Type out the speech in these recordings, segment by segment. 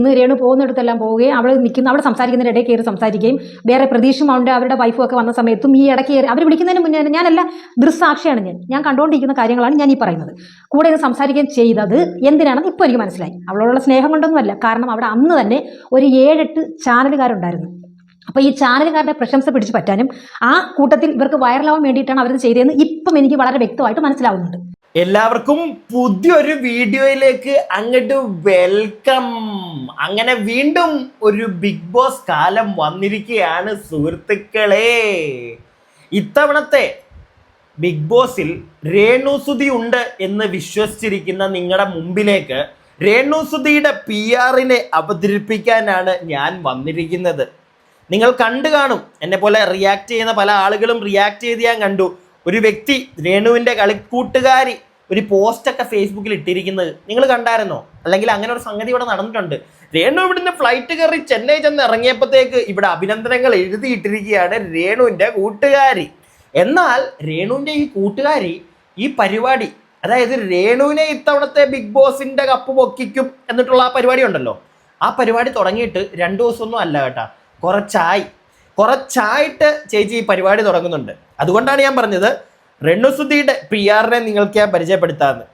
ഇന്ന് രേണു പോകുന്നിടത്തെല്ലാം പോവുകയും അവിടെ സംസാരിക്കുന്നതിന് ഇടയിൽ കയറി സംസാരിക്കുകയും വേറെ പ്രതീക്ഷയും അവരുടെ വൈഫും ഒക്കെ വന്ന സമയത്തും ഈ ഇടയ്ക്ക് അവർ വിളിക്കുന്നതിന് മുന്നേ ഞാനല്ല ദൃസാക്ഷിയാണ് ഞാൻ കണ്ടുകൊണ്ടിരിക്കുന്ന കാര്യങ്ങളാണ് ഞാൻ ഈ പറയുന്നത്. കൂടെ ഇത് സംസാരിക്കുകയും ചെയ്തത് എന്തിനാണെന്ന് ഇപ്പോൾ എനിക്ക് മനസ്സിലായി. അവളോടുള്ള സ്നേഹം കൊണ്ടൊന്നുമല്ല. കാരണം അവിടെ അന്ന് തന്നെ ഒരു 7-8 ചാനലുകാരുണ്ടായിരുന്നു. അപ്പോൾ ഈ ചാനലുകാരുടെ പ്രശംസ പിടിച്ചു പറ്റാനും ആ കൂട്ടത്തിൽ ഇവർക്ക് വൈറലാവാൻ വേണ്ടിയിട്ടാണ് അവരത് ചെയ്തതെന്ന് ഇപ്പം എനിക്ക് വളരെ വ്യക്തമായിട്ട് മനസ്സിലാവുന്നുണ്ട്. എല്ലാവർക്കും പുതിയൊരു വീഡിയോയിലേക്ക് അങ്ങോട്ട് വെൽക്കം. അങ്ങനെ വീണ്ടും ഒരു ബിഗ് ബോസ് കാലം വന്നിരിക്കുകയാണ് സുഹൃത്തുക്കളെ. ഇത്തവണത്തെ ബിഗ് ബോസിൽ രേണുസുതി ഉണ്ട് എന്ന് വിശ്വസിച്ചിരിക്കുന്ന നിങ്ങളുടെ മുമ്പിലേക്ക് രേണുസുതിയുടെ PR-നെ അവതരിപ്പിക്കാനാണ് ഞാൻ വന്നിരിക്കുന്നത്. നിങ്ങൾ കണ്ടു കാണും, എന്നെ പോലെ റിയാക്ട് ചെയ്യുന്ന പല ആളുകളും റിയാക്ട് ചെയ്ത് ഞാൻ കണ്ടു. ഒരു വ്യക്തി രേണുവിൻ്റെ കളിക്കൂട്ടുകാരി ഒരു പോസ്റ്റൊക്കെ ഫേസ്ബുക്കിൽ ഇട്ടിരിക്കുന്നത് നിങ്ങൾ കണ്ടായിരുന്നോ? അല്ലെങ്കിൽ അങ്ങനെ ഒരു സംഗതി ഇവിടെ നടന്നിട്ടുണ്ട്. രേണു ഇവിടുന്ന് ഫ്ലൈറ്റ് കയറി ചെന്നൈ ചെന്ന് ഇറങ്ങിയപ്പോഴത്തേക്ക് ഇവിടെ അഭിനന്ദനങ്ങൾ എഴുതിയിട്ടിരിക്കുകയാണ് രേണുവിൻ്റെ കൂട്ടുകാരി. എന്നാൽ രേണുവിൻ്റെ ഈ കൂട്ടുകാരി ഈ പരിപാടി, അതായത് രേണുവിനെ ഇത്തവണത്തെ ബിഗ് ബോസിൻ്റെ കപ്പ് പൊക്കിക്കും എന്നിട്ടുള്ള ആ പരിപാടി ഉണ്ടല്ലോ, ആ പരിപാടി തുടങ്ങിയിട്ട് 2 ദിവസമൊന്നും അല്ല കേട്ടാ, കുറച്ചായിട്ട് ചേച്ചി ഈ പരിപാടി തുടങ്ങുന്നുണ്ട്. അതുകൊണ്ടാണ് ഞാൻ പറഞ്ഞത് രേണുസുതിയുടെ PR-നെ നിങ്ങൾക്ക് ഞാൻ പരിചയപ്പെടുത്താമെന്ന്.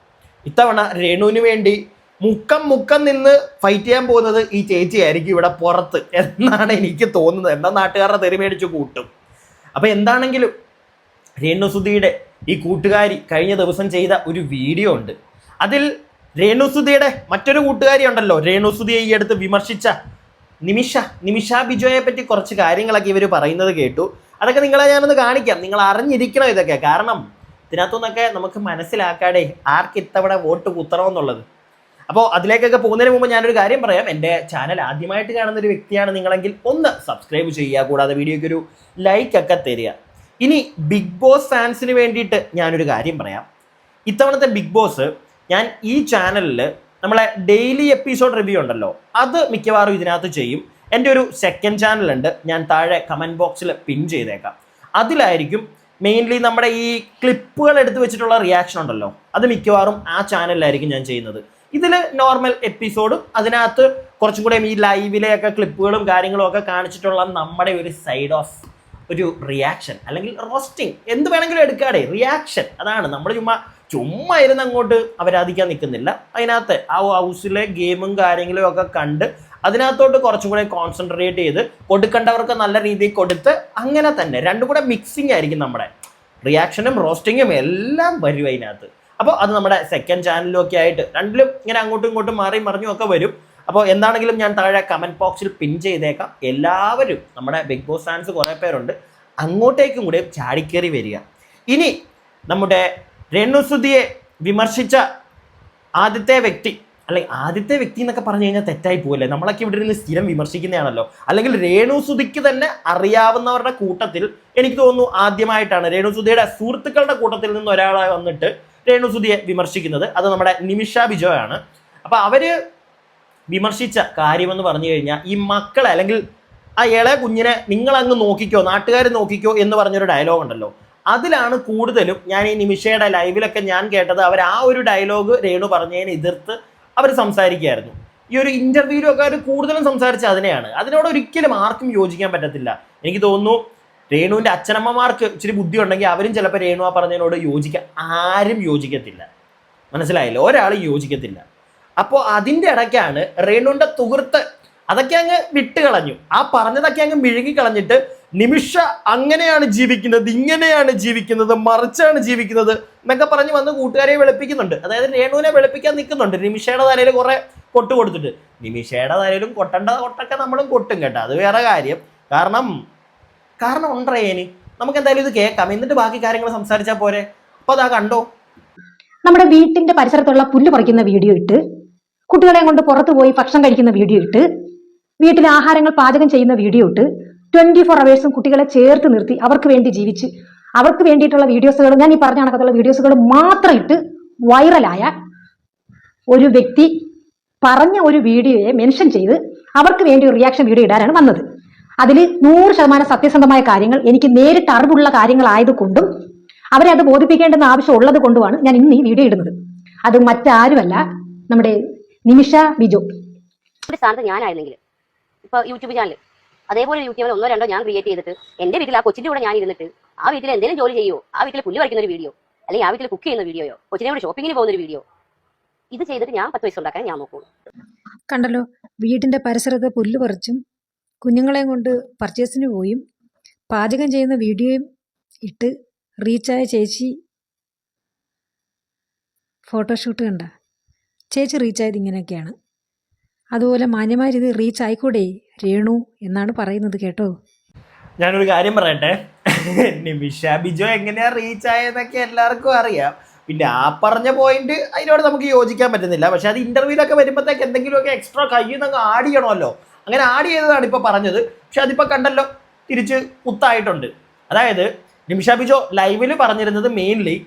ഇത്തവണ രേണുവിന് വേണ്ടി മുക്കം നിന്ന് ഫൈറ്റ് ചെയ്യാൻ പോകുന്നത് ഈ ചേച്ചി ആയിരിക്കും ഇവിടെ പുറത്ത് എന്നാണ് എനിക്ക് തോന്നുന്നത്. എന്നാൽ നാട്ടുകാരുടെ തെറി മേടിച്ച് കൂട്ടും. അപ്പോൾ എന്താണെങ്കിലും രേണുസുതിയുടെ ഈ കൂട്ടുകാരി കഴിഞ്ഞ ദിവസം ചെയ്ത ഒരു വീഡിയോ ഉണ്ട്. അതിൽ രേണുസുതിയുടെ മറ്റൊരു കൂട്ടുകാരി ഉണ്ടല്ലോ, രേണുസുതിയെ ഈ അടുത്ത് വിമർശിച്ച നിമിഷ ബിജോയെ പറ്റി കുറച്ച് കാര്യങ്ങളൊക്കെ ഇവർ പറയുന്നത് കേട്ടു. അതൊക്കെ നിങ്ങളെ ഞാനൊന്ന് കാണിക്കാം. നിങ്ങൾ അറിഞ്ഞിരിക്കണം ഇതൊക്കെ. കാരണം ഇതിനകത്തുനിന്നൊക്കെ നമുക്ക് മനസ്സിലാക്കാടെ ആർക്ക് ഇത്തവണ വോട്ട് കുത്തണമെന്നുള്ളത്. അപ്പോൾ അതിലേക്കൊക്കെ പോകുന്നതിന് മുമ്പ് ഞാനൊരു കാര്യം പറയാം. എൻ്റെ ചാനൽ ആദ്യമായിട്ട് കാണുന്ന ഒരു വ്യക്തിയാണ് നിങ്ങളെങ്കിൽ ഒന്ന് സബ്സ്ക്രൈബ് ചെയ്യുക, കൂടാതെ വീഡിയോയ്ക്ക് ഒരു ലൈക്കൊക്കെ തരിക. ഇനി ബിഗ് ബോസ് ഫാൻസിന് വേണ്ടിയിട്ട് ഞാനൊരു കാര്യം പറയാം. ഇത്തവണത്തെ ബിഗ് ബോസ് ഞാൻ ഈ ചാനലിൽ നമ്മളെ ഡെയിലി എപ്പിസോഡ് റിവ്യൂ ഉണ്ടല്ലോ, അത് മിക്കവാറും ഇതിനകത്ത് ചെയ്യും. എൻ്റെ ഒരു സെക്കൻഡ് ചാനലുണ്ട്, ഞാൻ താഴെ കമൻറ്റ് ബോക്സിൽ പിൻ ചെയ്തേക്കാം. അതിലായിരിക്കും മെയിൻലി നമ്മുടെ ഈ ക്ലിപ്പുകൾ എടുത്ത് വെച്ചിട്ടുള്ള റിയാക്ഷൻ ഉണ്ടല്ലോ, അത് മിക്കവാറും ആ ചാനലിലായിരിക്കും ഞാൻ ചെയ്യുന്നത്. ഇതിൽ നോർമൽ എപ്പിസോഡും അതിനകത്ത് കുറച്ചും കൂടെ ഈ ലൈവിലെയൊക്കെ ക്ലിപ്പുകളും കാര്യങ്ങളും ഒക്കെ കാണിച്ചിട്ടുള്ള നമ്മുടെ ഒരു സൈഡ് ഓഫ് ഒരു റിയാക്ഷൻ അല്ലെങ്കിൽ റോസ്റ്റിംഗ് എന്ത് വേണമെങ്കിലും എടുക്കാടെ, റിയാക്ഷൻ. അതാണ് നമ്മൾ ചുമ്മാ ഇരുന്ന് അങ്ങോട്ട് അവരാധിക്കാൻ നിൽക്കുന്നില്ല. അതിനകത്ത് ആ ഹൗസിലെ ഗെയിമും കാര്യങ്ങളും ഒക്കെ കണ്ട് അതിനകത്തോട്ട് കുറച്ചും കൂടെ കോൺസെൻട്രേറ്റ് ചെയ്ത് കൊടുക്കേണ്ടവർക്ക് നല്ല രീതിയിൽ കൊടുത്ത് അങ്ങനെ തന്നെ രണ്ടും കൂടെ മിക്സിങ് ആയിരിക്കും. നമ്മുടെ റിയാക്ഷനും റോസ്റ്റിങ്ങും എല്ലാം വരും അതിനകത്ത്. അപ്പോൾ അത് നമ്മുടെ സെക്കൻഡ് ചാനലിലും ഒക്കെ ആയിട്ട് രണ്ടിലും ഇങ്ങനെ അങ്ങോട്ടും ഇങ്ങോട്ടും മാറി മറിഞ്ഞും ഒക്കെ വരും. അപ്പോൾ എന്താണെങ്കിലും ഞാൻ താഴെ കമൻറ്റ് ബോക്സിൽ പിൻ ചെയ്തേക്കാം. എല്ലാവരും നമ്മുടെ ബിഗ് ബോസ് ഫാൻസ് കുറേ പേരുണ്ട്, അങ്ങോട്ടേക്കും കൂടെ ചാടിക്കേറി വരിക. ഇനി നമ്മുടെ രേണുസുതിയെ വിമർശിച്ച ആദ്യത്തെ വ്യക്തി എന്നൊക്കെ പറഞ്ഞു കഴിഞ്ഞാൽ തെറ്റായി പോകല്ലേ. നമ്മളൊക്കെ ഇവിടെ നിന്ന് സ്ഥിരം വിമർശിക്കുന്നതാണല്ലോ. അല്ലെങ്കിൽ രേണുസുതിക്ക് തന്നെ അറിയാവുന്നവരുടെ കൂട്ടത്തിൽ എനിക്ക് തോന്നുന്നു ആദ്യമായിട്ടാണ് രേണുസുതിയുടെ സുഹൃത്തുക്കളുടെ കൂട്ടത്തിൽ നിന്ന് ഒരാളായി വന്നിട്ട് രേണുസുതിയെ വിമർശിക്കുന്നത്. അത് നമ്മുടെ നിമിഷ ബിജോ ആണ്. അപ്പോൾ അവർ വിമർശിച്ച കാര്യമെന്ന് പറഞ്ഞു കഴിഞ്ഞാൽ ഈ മക്കളെ അല്ലെങ്കിൽ ആ ഇളയ കുഞ്ഞിനെ നിങ്ങളങ്ങ് നോക്കിക്കോ, നാട്ടുകാർ നോക്കിക്കോ എന്ന് പറഞ്ഞൊരു ഡയലോഗ് ഉണ്ടല്ലോ, അതിലാണ് കൂടുതലും ഞാൻ ഈ നിമിഷയുടെ ലൈവിലൊക്കെ ഞാൻ കേട്ടത്. അവർ ആ ഒരു ഡയലോഗ് രേണു പറഞ്ഞതിനെ എതിർത്ത് അവർ സംസാരിക്കുകയായിരുന്നു. ഈ ഒരു ഇൻ്റർവ്യൂവിലൊക്കെ അവർ കൂടുതലും സംസാരിച്ച അതിനെയാണ്. അതിനോട് ഒരിക്കലും ആർക്കും യോജിക്കാൻ പറ്റത്തില്ല. എനിക്ക് തോന്നുന്നു രേണുവിൻ്റെ അച്ഛനമ്മമാർക്ക് ഇച്ചിരി ബുദ്ധി ഉണ്ടെങ്കിൽ അവരും ചിലപ്പോൾ രേണു ആ പറഞ്ഞതിനോട് ആരും യോജിക്കത്തില്ല. മനസ്സിലായില്ല, ഒരാളും യോജിക്കത്തില്ല. അപ്പോൾ അതിൻ്റെ ഇടയ്ക്കാണ് രേണുവിൻ്റെ സുഹൃത്ത് അതൊക്കെ അങ്ങ് വിട്ടുകളഞ്ഞു. ആ പറഞ്ഞതൊക്കെ അങ്ങ് മിഴുകിക്കളഞ്ഞിട്ട് നിമിഷ അങ്ങനെയാണ് ജീവിക്കുന്നത്, ഇങ്ങനെയാണ് ജീവിക്കുന്നത്, മറിച്ചാണ് ജീവിക്കുന്നത് എന്നൊക്കെ പറഞ്ഞ് വന്ന് കൂട്ടുകാരെ വെളുപ്പിക്കുന്നുണ്ട്. അതായത് രേണുവിനെ വെളുപ്പിക്കാൻ നിൽക്കുന്നുണ്ട്. നിമിഷയുടെ തലയിൽ കുറെ കൊട്ട് കൊടുത്തിട്ട് നിമിഷയുടെ തലയിലും കൊട്ടേണ്ട കൊട്ടൊക്കെ നമ്മളും കൊട്ടും കേട്ടോ, അത് വേറെ കാര്യം. കാരണം ഉണ്ടേന് നമുക്ക് എന്തായാലും ഇത് കേൾക്കാം, എന്നിട്ട് ബാക്കി കാര്യങ്ങൾ സംസാരിച്ചാൽ പോരെ. അപ്പൊ അതാ കണ്ടോ, നമ്മുടെ വീട്ടിന്റെ പരിസരത്തുള്ള പുല്ല് പറിക്കുന്ന വീഡിയോ ഇട്ട്, കുട്ടികളെ കൊണ്ട് പുറത്തു പോയി ഭക്ഷണം കഴിക്കുന്ന വീഡിയോ ഇട്ട്, വീട്ടിലെ ആഹാരങ്ങൾ പാചകം ചെയ്യുന്ന വീഡിയോ ഇട്ട് 24 hours കുട്ടികളെ ചേർത്ത് നിർത്തി അവർക്ക് വേണ്ടി ജീവിച്ച് അവർക്ക് വേണ്ടിയിട്ടുള്ള വീഡിയോസുകൾ, ഞാൻ ഈ പറഞ്ഞ കണക്കത്തുള്ള വീഡിയോസുകൾ മാത്രം ഇട്ട് വൈറലായ ഒരു വ്യക്തി പറഞ്ഞ ഒരു വീഡിയോയെ മെൻഷൻ ചെയ്ത് അവർക്ക് വേണ്ടി ഒരു റിയാക്ഷൻ വീഡിയോ ഇടാനാണ് വന്നത്. അതിൽ 100% സത്യസന്ധമായ കാര്യങ്ങൾ, എനിക്ക് നേരിട്ട് അറിവുള്ള കാര്യങ്ങളായതുകൊണ്ടും അവരെ അത് ബോധിപ്പിക്കേണ്ടെന്ന ആവശ്യം ഉള്ളത് കൊണ്ടുമാണ് ഞാൻ ഇന്ന് ഈ വീഡിയോ ഇടുന്നത്. അത് മറ്റാരുമല്ല, നമ്മുടെ നിമിഷ ബിജോ. ഒരു സ്ഥാനത്ത് ഞാനായിരുന്നെങ്കിൽ ഇപ്പോൾ യൂട്യൂബ് ചാനൽ അതേപോലെ യൂട്യൂബിൽ 1 2 ഞാൻ ക്രിയേറ്റ് ചെയ്തിട്ട് എൻ്റെ വീട്ടിൽ ആ കൊച്ചിൻ്റെ കൂടെ ഞാൻ ഇരുന്നിട്ട് ആ വീട്ടിൽ എന്തെങ്കിലും ജോലി ചെയ്യുമോ, ആ വീട്ടിൽ പുല്ല് പറിക്കുന്ന ഒരു വീഡിയോ, അല്ലെങ്കിൽ ആ വീട്ടിൽ കുക്ക് ചെയ്യുന്ന വീഡിയോയോ, കൊച്ചിനെ കൂടെ ഷോപ്പിങ്ങിന് പോകുന്ന ഒരു വീഡിയോ, ഇത് ചെയ്തിട്ട് ഞാൻ 10 പൈസ ഉണ്ടാക്കാൻ ഞാൻ നോക്കുള്ളൂ. കണ്ടല്ലോ, വീടിൻ്റെ പരിസരത്ത് പുല്ല് പറിച്ചും കുഞ്ഞുങ്ങളെയും കൊണ്ട് പർച്ചേസിന് പോയും പാചകം ചെയ്യുന്ന വീഡിയോയും ഇട്ട് റീച്ചായ ചേച്ചി ഫോട്ടോഷൂട്ട് കണ്ട ചേച്ചി റീച്ചായത് ഇങ്ങനെയൊക്കെയാണ്. അതുപോലെ മാന്യമായ രീതി റീച്ച് ആയിക്കൂടെ രേണു എന്നാണ് പറയുന്നത് കേട്ടോ. ഞാനൊരു കാര്യം പറയട്ടെ, നിമിഷ ബിജോ എങ്ങനെയാ റീച്ച് ആയതെന്നൊക്കെ എല്ലാവർക്കും അറിയാം. പിന്നെ ആ പറഞ്ഞ പോയിന്റ് അതിനോട് നമുക്ക് യോജിക്കാൻ പറ്റുന്നില്ല. പക്ഷെ അത് ഇന്റർവ്യൂലൊക്കെ വരുമ്പോഴത്തേക്ക് എന്തെങ്കിലുമൊക്കെ എക്സ്ട്രാ കയ്യിൽ നിന്ന് ആഡ് ചെയ്യണമല്ലോ. അങ്ങനെ ആഡ് ചെയ്തതാണ് ഇപ്പോൾ പറഞ്ഞത്. പക്ഷെ അതിപ്പോൾ കണ്ടല്ലോ, തിരിച്ച് കുത്തായിട്ടുണ്ട്. അതായത് നിമിഷ ബിജോ ലൈവിൽ പറഞ്ഞിരുന്നത് മെയിൻലി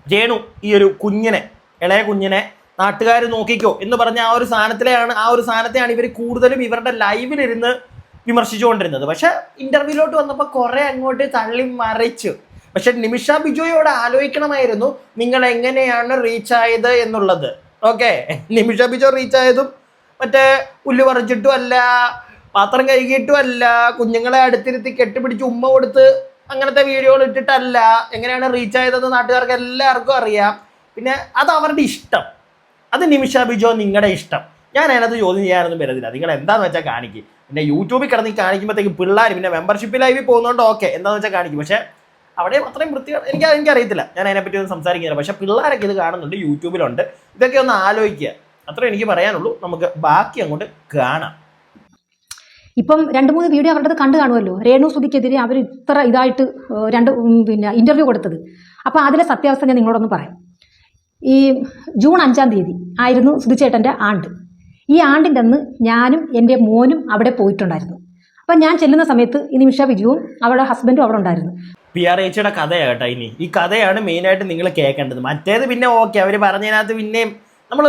രേണു ഈ ഒരു കുഞ്ഞിനെ, ഇളയ കുഞ്ഞിനെ നാട്ടുകാർ നോക്കിക്കോ എന്ന് പറഞ്ഞ ആ ഒരു സാധനത്തെയാണ് ഇവർ കൂടുതലും ഇവരുടെ ലൈവിലിരുന്ന് വിമർശിച്ചുകൊണ്ടിരുന്നത്. പക്ഷെ ഇന്റർവ്യൂലോട്ട് വന്നപ്പോൾ കുറെ അങ്ങോട്ട് തള്ളി മറിച്ചു. പക്ഷെ നിമിഷ ബിജോയോട് ആലോചിക്കണമായിരുന്നു നിങ്ങൾ എങ്ങനെയാണ് റീച്ച് ആയത് എന്നുള്ളത്. ഓക്കെ, നിമിഷ ബിജോ റീച്ച് ആയതും മറ്റേ പുല്ല് പറിച്ചിട്ടും അല്ല, പാത്രം കഴുകിയിട്ടും അല്ല, കുഞ്ഞുങ്ങളെ അടുത്തിരുത്തി കെട്ടിപ്പിടിച്ച് ഉമ്മ കൊടുത്ത് അങ്ങനത്തെ വീഡിയോകൾ ഇട്ടിട്ടല്ല. എങ്ങനെയാണ് റീച്ച് ആയതെന്ന് നാട്ടുകാർക്ക് എല്ലാവർക്കും അറിയാം. പിന്നെ അത് അവരുടെ ഇഷ്ടം, അത് നിമിഷ ബിജോ നിങ്ങളുടെ ഇഷ്ടം. ഞാൻ അതിനകത്ത് ചോദ്യം ചെയ്യാനൊന്നും വരുന്നില്ല. നിങ്ങൾ എന്താണെന്ന് വെച്ചാൽ കാണിക്കും. പിന്നെ യൂട്യൂബിൽ കിടന്ന് കാണിക്കുമ്പോഴത്തേക്ക് പിള്ളേർ പിന്നെ മെമ്പർഷിപ്പ് ലൈവിൽ പോകുന്നതുകൊണ്ട് ഓക്കെ എന്താണെന്ന് വെച്ചാൽ കാണിക്കും. പക്ഷേ അവിടെ അത്രയും എനിക്കറിയത്തില്ല, ഞാൻ അതിനെപ്പറ്റി ഒന്നും സംസാരിക്കുന്നില്ല. പക്ഷേ പിള്ളേരൊക്കെ ഇത് കാണുന്നുണ്ട്, യൂട്യൂബിലുണ്ട്. ഇതൊക്കെ ഒന്ന് ആലോചിക്കുക, അത്രേ എനിക്ക് പറയാനുള്ളൂ. നമുക്ക് ബാക്കി അങ്ങോട്ട് കാണാം. ഇപ്പം 2-3 വീഡിയോ അവരുടെ കണ്ടു കാണുമല്ലോ. രേണു സുധിക്കെതിരെ അവർ ഇത്ര ഇതായിട്ട് ഇന്റർവ്യൂ കൊടുത്തത്. അപ്പോൾ അതിലെ സത്യാവസ്ഥ ഞാൻ നിങ്ങളോടൊന്ന് പറയാം. ഈ ജൂൺ 5-ാം തീയതി ആയിരുന്നു സുധിച്ചേട്ടൻ്റെ ആണ്ട്. ഈ ആണ്ടിൻ്റെ അന്ന് ഞാനും എൻ്റെ മോനും അവിടെ പോയിട്ടുണ്ടായിരുന്നു. അപ്പം ഞാൻ ചെല്ലുന്ന സമയത്ത് ഈ നിമിഷ ബിജുവും അവളുടെ ഹസ്ബൻഡും അവിടെ ഉണ്ടായിരുന്നു. PRHയുടെ കഥയാണ് കേട്ടോ. ഇനി ഈ കഥയാണ് മെയിനായിട്ട് നിങ്ങൾ കേൾക്കേണ്ടത്. മറ്റേത് പിന്നെ ഓക്കെ, അവർ പറഞ്ഞതിനകത്ത് പിന്നെയും നമ്മൾ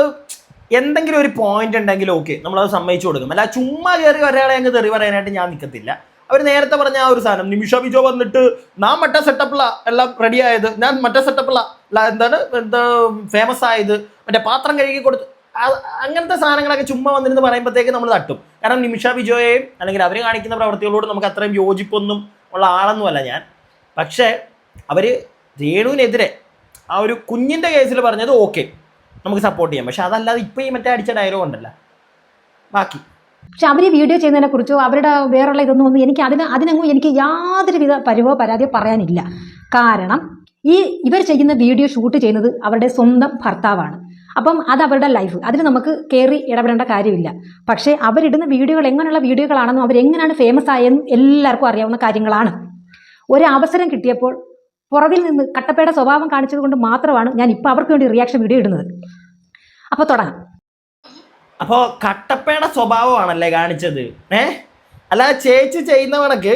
എന്തെങ്കിലും ഒരു പോയിന്റ് ഉണ്ടെങ്കിൽ ഓക്കെ നമ്മളത് സമ്മതിച്ചു കൊടുക്കും. അല്ല ചുമ്മാ കയറി ഒരാളെ അങ്ങ് തെറി പറയാനായിട്ട് ഞാൻ നിൽക്കത്തില്ല. അവർ നേരത്തെ പറഞ്ഞ ആ ഒരു സാധനം, നിമിഷ ബിജോ വന്നിട്ട് ഞാൻ മറ്റേ സെറ്റപ്പില എല്ലാം റെഡി ആയത്, ഞാൻ മറ്റേ സെറ്റപ്പില എന്താ ഫേമസ് ആയത്, മറ്റേ പാത്രം കഴുകി കൊടുത്ത്, അങ്ങനത്തെ സാധനങ്ങളൊക്കെ ചുമ്മാ വന്നിരുന്ന് പറയുമ്പോഴത്തേക്ക് നമ്മൾ തട്ടും. കാരണം നിമിഷ ബിജോയെയും അല്ലെങ്കിൽ അവർ കാണിക്കുന്ന പ്രവൃത്തികളോട് നമുക്ക് അത്രയും യോജിപ്പൊന്നും ഉള്ള ആളൊന്നുമല്ല ഞാൻ. പക്ഷേ അവർ രേണുവിനെതിരെ ആ ഒരു കുഞ്ഞിൻ്റെ കേസിൽ പറഞ്ഞത് ഓക്കെ നമുക്ക് സപ്പോർട്ട് ചെയ്യാം. പക്ഷെ അതല്ലാതെ ഇപ്പം ഈ മറ്റേ അടിച്ച ഡയലോഗ് ഉണ്ടല്ലോ ബാക്കി. പക്ഷെ അവർ ഈ വീഡിയോ ചെയ്യുന്നതിനെ കുറിച്ചോ അവരുടെ വേറെയുള്ള ഇതൊന്നും ഒന്നും എനിക്ക് അതിനൊന്നും എനിക്ക് യാതൊരുവിധ പരാതിയോ പറയാനില്ല. കാരണം ഇവർ ചെയ്യുന്ന വീഡിയോ ഷൂട്ട് ചെയ്യുന്നത് അവരുടെ സ്വന്തം ഭർത്താവാണ്. അപ്പം അത് അവരുടെ ലൈഫ്, അതിന് നമുക്ക് കയറി ഇടപെടേണ്ട കാര്യമില്ല. പക്ഷേ അവരിടുന്ന വീഡിയോകൾ എങ്ങനെയുള്ള വീഡിയോകളാണെന്നും അവരെങ്ങനെയാണ് ഫേമസ് ആയെന്നും എല്ലാവർക്കും അറിയാവുന്ന കാര്യങ്ങളാണ്. ഒരു അവസരം കിട്ടിയപ്പോൾ പുറകിൽ നിന്ന് കട്ടപ്പയുടെ സ്വഭാവം കാണിച്ചത് കൊണ്ട് മാത്രമാണ് ഞാൻ ഇപ്പോൾ അവർക്ക് വേണ്ടി റിയാക്ഷൻ വീഡിയോ ഇടുന്നത്. അപ്പോൾ തുടങ്ങാം. അപ്പോൾ കട്ടപ്പയുടെ സ്വഭാവമാണല്ലേ കാണിച്ചത്? അല്ലാതെ ചേച്ചി ചെയ്യുന്നവണക്ക്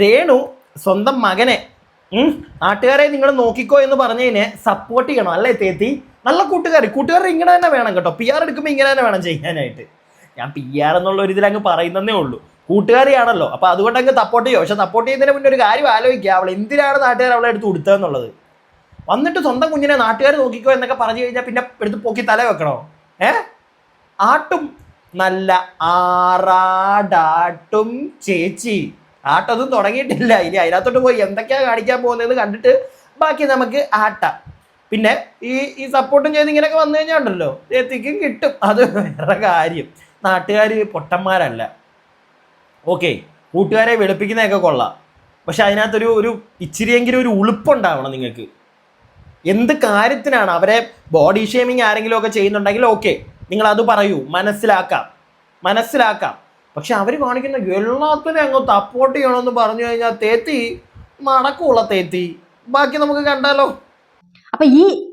രേണു സ്വന്തം മകനെ നാട്ടുകാരെ നിങ്ങൾ നോക്കിക്കോ എന്ന് പറഞ്ഞതിനെ സപ്പോർട്ട് ചെയ്യണം അല്ലേ തേത്തി? നല്ല കൂട്ടുകാർ ഇങ്ങനെ തന്നെ വേണം കേട്ടോ. PR എടുക്കുമ്പോൾ ഇങ്ങനെ തന്നെ വേണം ചെയ്യാനായിട്ട്. ഞാൻ PR എന്നുള്ള ഒരു ഇതിലങ്ങ് പറയുന്നതേ ഉള്ളൂ. കൂട്ടുകാരിയാണല്ലോ, അപ്പോൾ അതുകൊണ്ട് അങ്ങ് സപ്പോർട്ട് ചെയ്യും. പക്ഷെ സപ്പോർട്ട് ചെയ്യുന്നതിന് മുന്നേ ഒരു കാര്യം ആലോചിക്കുക, അവൾ എന്തിനാണ് നാട്ടുകാർ അവളെ എടുത്ത് കൊടുത്തതെന്നുള്ളത്. വന്നിട്ട് സ്വന്തം കുഞ്ഞിനെ നാട്ടുകാർ നോക്കിക്കോ എന്നൊക്കെ പറഞ്ഞു കഴിഞ്ഞാൽ പിന്നെ എടുത്ത് പൊക്കി തല വെക്കണോ? ആട്ടും നല്ല ആറാടാട്ടും ചേച്ചി. ആട്ടൊന്നും തുടങ്ങിയിട്ടില്ല, ഇനി അതിനകത്തോട്ട് പോയി എന്തൊക്കെയാണ് കാണിക്കാൻ പോകുന്നത് കണ്ടിട്ട് ബാക്കി നമുക്ക് ആട്ടാം. പിന്നെ ഈ സപ്പോർട്ടും ചെയ്ത് ഇങ്ങനെയൊക്കെ വന്നു കഴിഞ്ഞാൽ ഉണ്ടല്ലോ ചേത്തിക്കും കിട്ടും. അത് വേറെ കാര്യം. നാട്ടുകാർ പൊട്ടന്മാരല്ല. ഓക്കെ, കൂട്ടുകാരെ വെളുപ്പിക്കുന്നതൊക്കെ കൊള്ളാം. പക്ഷെ അതിനകത്തൊരു ഇച്ചിരിയെങ്കിലും ഒരു ഉളുപ്പുണ്ടാവണം നിങ്ങൾക്ക്. എന്ത് കാര്യത്തിനാണ് അവരെ ബോഡി ഷേമിങ് ആരെങ്കിലും ഒക്കെ ചെയ്യുന്നുണ്ടെങ്കിൽ ഓക്കെ നിങ്ങളത് പറയൂ, മനസ്സിലാക്കാം. പക്ഷെ അവർ കാണിക്കുന്ന എല്ലാത്തിനും അങ്ങ് സപ്പോർട്ട് ചെയ്യണമെന്ന് പറഞ്ഞു കഴിഞ്ഞാൽ തേത്തി നടക്കൂള്ള തേത്തി. ബാക്കി നമുക്ക് കണ്ടാലോ. അപ്പം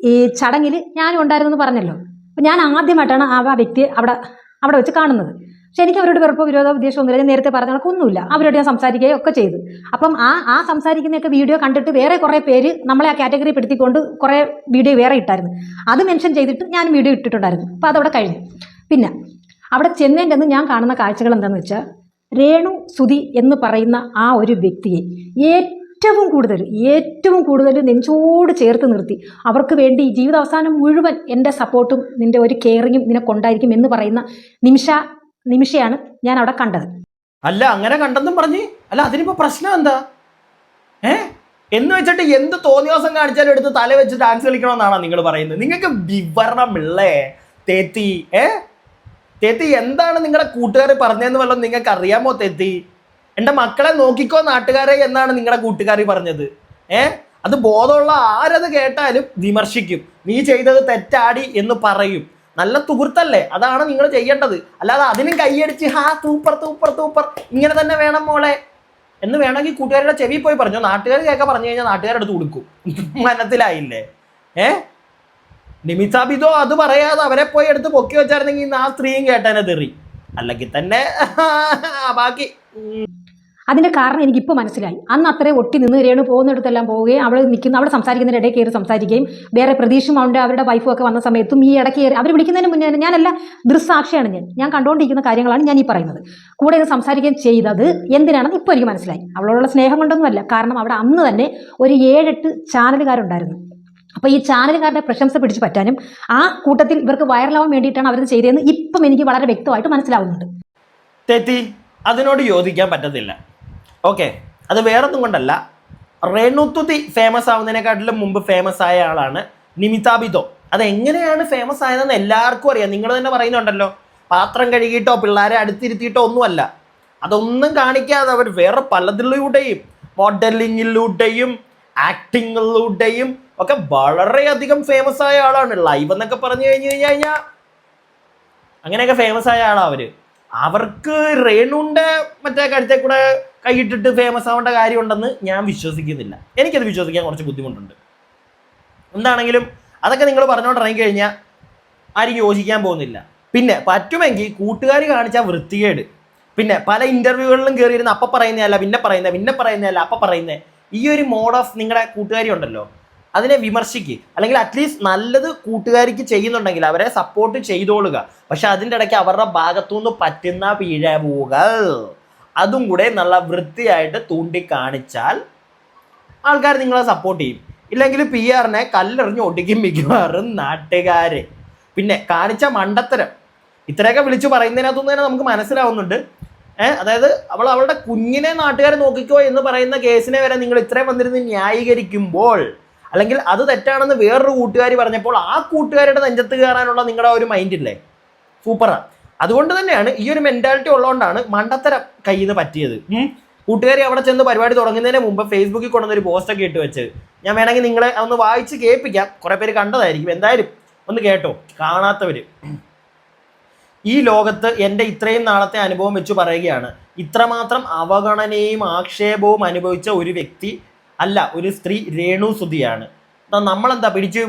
ഈ ചടങ്ങിൽ ഞാനും ഉണ്ടായിരുന്നു പറഞ്ഞല്ലോ. അപ്പം ഞാൻ ആദ്യമായിട്ടാണ് ആ വ്യക്തിയെ അവിടെ വെച്ച് കാണുന്നത്. പക്ഷെ എനിക്ക് അവരോട് വെറുപ്പോ വിരോധ ഉദ്ദേശമൊന്നുമില്ല. ഞാൻ നേരത്തെ പറഞ്ഞ കണക്കൊന്നുമില്ല. അവരോട് ഞാൻ സംസാരിക്കുകയോ ഒക്കെ ചെയ്തു. അപ്പം ആ സംസാരിക്കുന്നതൊക്കെ വീഡിയോ കണ്ടിട്ട് വേറെ കുറേ പേര് നമ്മളെ ആ കാറ്റഗറി പെടുത്തിക്കൊണ്ട് കുറേ വീഡിയോ വേറെ ഇട്ടായിരുന്നു. അത് മെൻഷൻ ചെയ്തിട്ട് ഞാനും വീഡിയോ ഇട്ടിട്ടുണ്ടായിരുന്നു. അപ്പോൾ അതവിടെ കഴിഞ്ഞു. പിന്നെ അവിടെ ചെന്നതിൻ്റെ അന്ന് ഞാൻ കാണുന്ന കാഴ്ചകൾ എന്താണെന്ന് വെച്ചാൽ രേണു സുധി എന്ന് പറയുന്ന ആ ഒരു വ്യക്തിയെ ഏറ്റവും കൂടുതൽ നെഞ്ചോട് ചേർത്ത് നിർത്തി അവർക്ക് വേണ്ടി ജീവിതാവസാനം മുഴുവൻ എൻ്റെ സപ്പോർട്ടും നിൻ്റെ ഒരു കെയറിങ്ങും നിനക്കുണ്ടായിരിക്കും എന്ന് പറയുന്ന നിമിഷയാണ് ഞാൻ അവിടെ കണ്ടത്. അല്ല അങ്ങനെ കണ്ടെന്നും പറഞ്ഞ് അല്ല അതിനിപ്പോ പ്രശ്നം എന്താ? എന്ന് വെച്ചിട്ട് എന്ത് തോന്നിയാസം കാണിച്ചാലും എടുത്ത് തല വെച്ച് ഡാൻസ് കളിക്കണമെന്നാണോ നിങ്ങൾ പറയുന്നത്? നിങ്ങൾക്ക് വിവരണമില്ലേ തേത്തി? തേത്തി എന്താണ് നിങ്ങളുടെ കൂട്ടുകാർ പറഞ്ഞതെന്ന് വല്ലതും നിങ്ങൾക്ക് അറിയാമോ തേത്തി? എൻ്റെ മക്കളെ നോക്കിക്കോ നാട്ടുകാരെ എന്നാണ് നിങ്ങളുടെ കൂട്ടുകാർ പറഞ്ഞത്. അത് ബോധമുള്ള ആരത് കേട്ടാലും വിമർശിക്കും, നീ ചെയ്തത് തെറ്റാടി എന്ന് പറയും. നല്ല സുഹൃത്തല്ലേ, അതാണ് നിങ്ങൾ ചെയ്യേണ്ടത്. അല്ലാതെ അതിനും കൈയടിച്ച് സൂപ്പർ സൂപ്പർ സൂപ്പർ ഇങ്ങനെ തന്നെ വേണം മോളെ എന്ന് വേണമെങ്കിൽ കൂട്ടുകാരുടെ ചെവി പോയി പറഞ്ഞു. നാട്ടുകാർ കേൾക്കാൻ പറഞ്ഞു കഴിഞ്ഞാൽ നാട്ടുകാരെടുത്ത് കൊടുക്കും. മനസ്സിലായില്ലേ? നിമിഷാബിദോ അത് പറയാതെ അവരെ പോയി എടുത്ത് പൊക്കി വെച്ചായിരുന്നെങ്കിൽ ആ സ്ത്രീയും കേട്ടേനെ തെറി. അല്ലെങ്കിൽ തന്നെ ബാക്കി. അതിന്റെ കാരണം എനിക്കിപ്പോൾ മനസ്സിലായി. അന്ന് അത്രയും ഒട്ടി നിന്ന് രേണു പോകുന്നിടത്തെല്ലാം പോവുകയും അവിടെ സംസാരിക്കുന്നതിന് ഇടയിൽ കയറി സംസാരിക്കുകയും വേറെ പ്രതീക്ഷയും അവരുടെ വൈഫും ഒക്കെ വന്ന സമയത്തും ഈ ഇടയ്ക്ക് കയറി അവർ വിളിക്കുന്നതിന് മുന്നേ ഞാനല്ല ദൃസാക്ഷിയാണ്, ഞാൻ കണ്ടുകൊണ്ടിരിക്കുന്ന കാര്യങ്ങളാണ് ഞാൻ ഈ പറയുന്നത്. കൂടെ ഇത് സംസാരിക്കുകയും ചെയ്തത് എന്തിനാണെന്ന് ഇപ്പോൾ എനിക്ക് മനസ്സിലായി. അവളോടുള്ള സ്നേഹം കൊണ്ടൊന്നുമല്ല. കാരണം അവിടെ അന്ന് തന്നെ ഒരു 7-8 ചാനലുകാരുണ്ടായിരുന്നു. അപ്പോൾ ഈ ചാനലുകാരുടെ പ്രശംസ പിടിച്ചു പറ്റാനും ആ കൂട്ടത്തിൽ ഇവർക്ക് വൈറലാവാൻ വേണ്ടിയിട്ടാണ് അവരത് ചെയ്തതെന്ന് ഇപ്പം എനിക്ക് വളരെ വ്യക്തമായിട്ട് മനസ്സിലാവുന്നുണ്ട്. തെറ്റി അതിനോട് യോജിക്കാൻ പറ്റത്തില്ല. ഓക്കെ, അത് വേറൊന്നും കൊണ്ടല്ല, റേണുത്തുതി ഫേമസ് ആവുന്നതിനെക്കാട്ടിലും മുമ്പ് ഫേമസ് ആയ ആളാണ് നിമിഷാബിദോ. അതെങ്ങനെയാണ് ഫേമസ് ആയതെന്ന് എല്ലാവർക്കും അറിയാം. നിങ്ങൾ തന്നെ പറയുന്നുണ്ടല്ലോ, പാത്രം കഴുകിയിട്ടോ പിള്ളേരെ അടുത്തിരുത്തിയിട്ടോ ഒന്നുമല്ല. അതൊന്നും കാണിക്കാതെ അവർ വേറെ പലതിലൂടെയും മോഡലിങ്ങിലൂടെയും ആക്ടിങ്ങിലൂടെയും ഒക്കെ വളരെയധികം ഫേമസ് ആയ ആളാണ്. ലൈവ് എന്നൊക്കെ പറഞ്ഞു കഴിഞ്ഞാൽ അങ്ങനെയൊക്കെ ഫേമസ് ആയ ആളാണ് അവർ. അവർക്ക് റേണുവിൻ്റെ മറ്റേ കഴുത്തെ കൂടെ കൈയിട്ടിട്ട് ഫേമസ് ആവേണ്ട കാര്യമുണ്ടെന്ന് ഞാൻ വിശ്വസിക്കുന്നില്ല. എനിക്കത് വിശ്വസിക്കാൻ കുറച്ച് ബുദ്ധിമുട്ടുണ്ട്. എന്താണെങ്കിലും അതൊക്കെ നിങ്ങൾ പറഞ്ഞുകൊണ്ട് ഇറങ്ങിക്കഴിഞ്ഞാൽ ആരും യോജിക്കാൻ പോകുന്നില്ല. പിന്നെ പറ്റുമെങ്കിൽ കൂട്ടുകാർ കാണിച്ച വൃത്തികേട്, പിന്നെ പല ഇൻ്റർവ്യൂകളിലും കയറിയിരുന്ന അപ്പം പറയുന്നതല്ല പിന്നെ പറയുന്നതല്ല അപ്പം പറയുന്നത്, ഈ ഒരു മോഡ് ഓഫ് നിങ്ങളുടെ കൂട്ടുകാരി ഉണ്ടല്ലോ, അതിനെ വിമർശിക്കുക. അല്ലെങ്കിൽ അറ്റ്ലീസ്റ്റ് നല്ലത് കൂട്ടുകാരിക്ക് ചെയ്യുന്നുണ്ടെങ്കിൽ അവരെ സപ്പോർട്ട് ചെയ്തോളുക. പക്ഷെ അതിൻ്റെ ഇടയ്ക്ക് അവരുടെ ഭാഗത്തുനിന്ന് പറ്റുന്ന പിഴവുകൾ അതും കൂടെ നല്ല വൃത്തിയായിട്ട് ചൂണ്ടിക്കാണിച്ചാൽ ആൾക്കാർ നിങ്ങളെ സപ്പോർട്ട് ചെയ്യും. ഇല്ലെങ്കിൽ PR-നെ കല്ലെറിഞ്ഞ് ഒടിക്കും മിക്കവാറും നാട്ടുകാർ. പിന്നെ കാണിച്ച മണ്ടത്തരം ഇത്രയൊക്കെ വിളിച്ചു പറയുന്നതിനകത്തുനിന്ന് തന്നെ നമുക്ക് മനസ്സിലാവുന്നുണ്ട്. അതായത് അവളുടെ കുഞ്ഞിനെ നാട്ടുകാരെ നോക്കിക്കോ എന്ന് പറയുന്ന കേസിനെ വരെ നിങ്ങൾ ഇത്രയും വന്നിരുന്ന് ന്യായീകരിക്കുമ്പോൾ, അല്ലെങ്കിൽ അത് തെറ്റാണെന്ന് വേറൊരു കൂട്ടുകാർ പറഞ്ഞപ്പോൾ ആ കൂട്ടുകാരുടെ നെഞ്ചത്ത് കയറാനുള്ള നിങ്ങളുടെ ഒരു മൈൻഡില്ലേ, സൂപ്പറാണ്. അതുകൊണ്ട് തന്നെയാണ് ഈ ഒരു മെൻറ്റാലിറ്റി ഉള്ളതുകൊണ്ടാണ് മണ്ടത്തരം കയ്യിൽ നിന്ന് പറ്റിയത്. കൂട്ടുകാരി അവിടെ ചെന്ന് പരിപാടി തുടങ്ങുന്നതിന് മുമ്പ് ഫേസ്ബുക്കിൽ കൊണ്ടുവന്നൊരു പോസ്റ്റൊക്കെ ഇട്ട് വെച്ച് ഞാൻ വേണമെങ്കിൽ നിങ്ങളെ ഒന്ന് വായിച്ച് കേൾപ്പിക്കാം. കുറേ പേര് കണ്ടതായിരിക്കും, എന്തായാലും ഒന്ന് കേട്ടോ കാണാത്തവർ. ഈ ലോകത്ത് എൻ്റെ ഇത്രയും നാളത്തെ അനുഭവം വെച്ച് പറയുകയാണ്, ഇത്രമാത്രം അവഗണനയും ആക്ഷേപവും അനുഭവിച്ച ഒരു വ്യക്തി അല്ല ഒരു സ്ത്രീ രേണുസുതിയാണ്. നമ്മളെന്താ പിടിച്ചു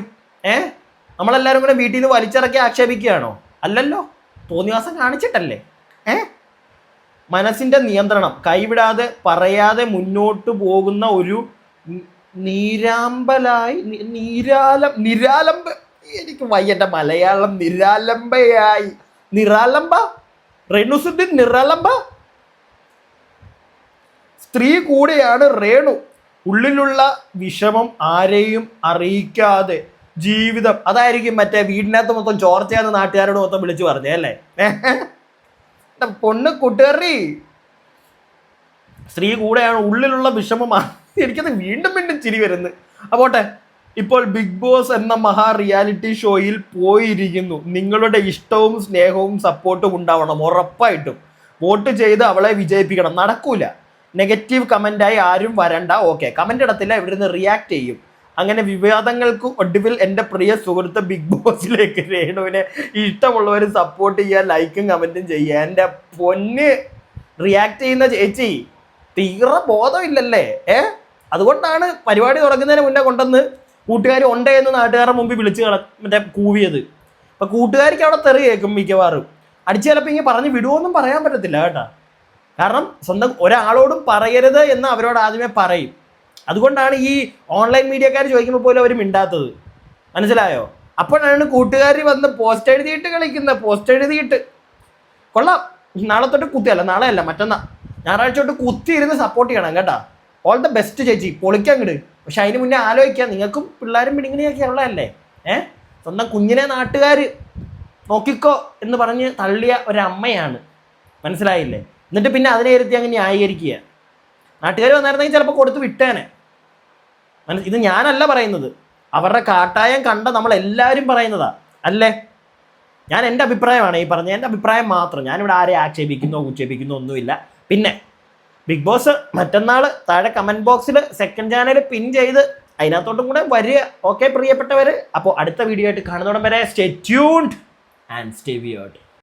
നമ്മളെല്ലാവരും കൂടെ വീട്ടിൽ നിന്ന് വലിച്ചിറക്കി ആക്ഷേപിക്കുകയാണോ? അല്ലല്ലോ, തോന്നിവാസം കാണിച്ചിട്ടല്ലേ. മനസ്സിൻ്റെ നിയന്ത്രണം കൈവിടാതെ പറയാതെ മുന്നോട്ട് പോകുന്ന ഒരു നിരാലംബ എനിക്ക് വയ്യൻ്റെ മലയാളം നിരാലംബ റേണുസുതി നിരാലംബ സ്ത്രീ കൂടെയാണ് രേണു. ഉള്ളിലുള്ള വിഷമം ആരെയും അറിയിക്കാതെ ജീവിതം, അതായിരിക്കും മറ്റേ വീടിനകത്ത് മൊത്തം ചോർച്ചയാന്ന് നാട്ടുകാരോട് മൊത്തം വിളിച്ചു പറഞ്ഞേ അല്ലേ. പൊണ്ണ് കൂട്ടുകാരി സ്ത്രീ കൂടെയാണ്, ഉള്ളിലുള്ള വിഷമം. എനിക്കത് വീണ്ടും ചിരി വരുന്നു. അപ്പോട്ടെ, ഇപ്പോൾ ബിഗ് ബോസ് എന്ന മഹാ റിയാലിറ്റി ഷോയിൽ പോയിരിക്കുന്നു. നിങ്ങളുടെ ഇഷ്ടവും സ്നേഹവും സപ്പോർട്ടും ഉണ്ടാവണം, ഉറപ്പായിട്ടും വോട്ട് ചെയ്ത് അവളെ വിജയിപ്പിക്കണം. നടക്കൂല, നെഗറ്റീവ് കമൻ്റായി ആരും വരണ്ട. ഓക്കെ, കമൻ്റ് ഇടത്തില്ല, ഇവിടെ നിന്ന് റിയാക്ട് ചെയ്യും. അങ്ങനെ വിവാദങ്ങൾക്ക് ഒടുവിൽ എൻ്റെ പ്രിയ സുഹൃത്ത് ബിഗ് ബോസിലേക്ക് രേണുവിനെ ഇഷ്ടമുള്ളവർ സപ്പോർട്ട് ചെയ്യുക, ലൈക്കും കമൻറ്റും ചെയ്യുക. എൻ്റെ പൊന്ന് റിയാക്ട് ചെയ്യുന്ന ചേച്ചി തീരെ ബോധമില്ലല്ലേ. അതുകൊണ്ടാണ് പരിപാടി തുടങ്ങുന്നതിന് മുന്നേ കൊണ്ടുവന്ന് കൂട്ടുകാർ ഉണ്ടേ എന്ന് നാട്ടുകാരുടെ മുമ്പിൽ വിളിച്ച് മറ്റേ കൂവിയത്. അപ്പം കൂട്ടുകാർക്ക് അവിടെ തെറി കേൾക്കും മിക്കവാറും. അടിച്ച് ചിലപ്പോൾ ഇങ്ങനെ പറഞ്ഞ് വിടുവോന്നും പറയാൻ പറ്റത്തില്ല കേട്ടോ. കാരണം സ്വന്തം ഒരാളോടും പറയരുത് എന്ന് അവരോട് ആദ്യമേ പറയും. അതുകൊണ്ടാണ് ഈ ഓൺലൈൻ മീഡിയക്കാർ ചോദിക്കുമ്പോൾ പോലും അവർ മിണ്ടാത്തത്. മനസ്സിലായോ? അപ്പോഴാണ് കൂട്ടുകാർ വന്ന് പോസ്റ്റ് എഴുതിയിട്ട് കളിക്കുന്നത്. പോസ്റ്റ് എഴുതിയിട്ട് കൊള്ളാം, നാളെ തൊട്ട് കുത്തിയല്ല, നാളെ അല്ല മറ്റന്നാ ഞായറാഴ്ച തൊട്ട് കുത്തി ഇരുന്ന് സപ്പോർട്ട് ചെയ്യണം കേട്ടാ. ഓൾ ദ ബെസ്റ്റ് ചേച്ചി, പൊളിക്കാൻ കിട്. പക്ഷെ അതിന് മുന്നേ ആലോചിക്കാം, നിങ്ങൾക്കും പിള്ളേരും പിടിങ്ങനെയൊക്കെ ഉള്ളതല്ലേ. സ്വന്തം കുഞ്ഞിനെ നാട്ടുകാർ നോക്കിക്കോ എന്ന് പറഞ്ഞ് തള്ളിയ ഒരമ്മയാണ്, മനസ്സിലായില്ലേ? എന്നിട്ട് പിന്നെ അതിനെ ഇരുത്തി അങ്ങ് ന്യായീകരിക്കുക. നാട്ടുകാർ വന്നായിരുന്നെങ്കിൽ ചിലപ്പോൾ കൊടുത്ത് വിട്ടേനെ. ഇത് ഞാനല്ല പറയുന്നത്, അവരുടെ കാട്ടായം കണ്ട നമ്മളെല്ലാവരും പറയുന്നതാ അല്ലേ. ഞാൻ എൻ്റെ അഭിപ്രായമാണ് ഈ പറഞ്ഞത്, എൻ്റെ അഭിപ്രായം മാത്രം. ഞാനിവിടെ ആരെ ആക്ഷേപിക്കുന്നോ ഉച്ചേപിക്കുന്നോ ഒന്നുമില്ല. പിന്നെ ബിഗ് ബോസ് മറ്റന്നാൾ താഴെ കമൻറ്റ് ബോക്സിൽ സെക്കൻഡ് ചാനൽ പിൻ ചെയ്ത് അതിനകത്തോട്ടും കൂടെ വരിക. ഓക്കെ പ്രിയപ്പെട്ടവർ, അപ്പോൾ അടുത്ത വീഡിയോ ആയിട്ട് കാണുന്നോടം വരെ stay tuned and stay weird.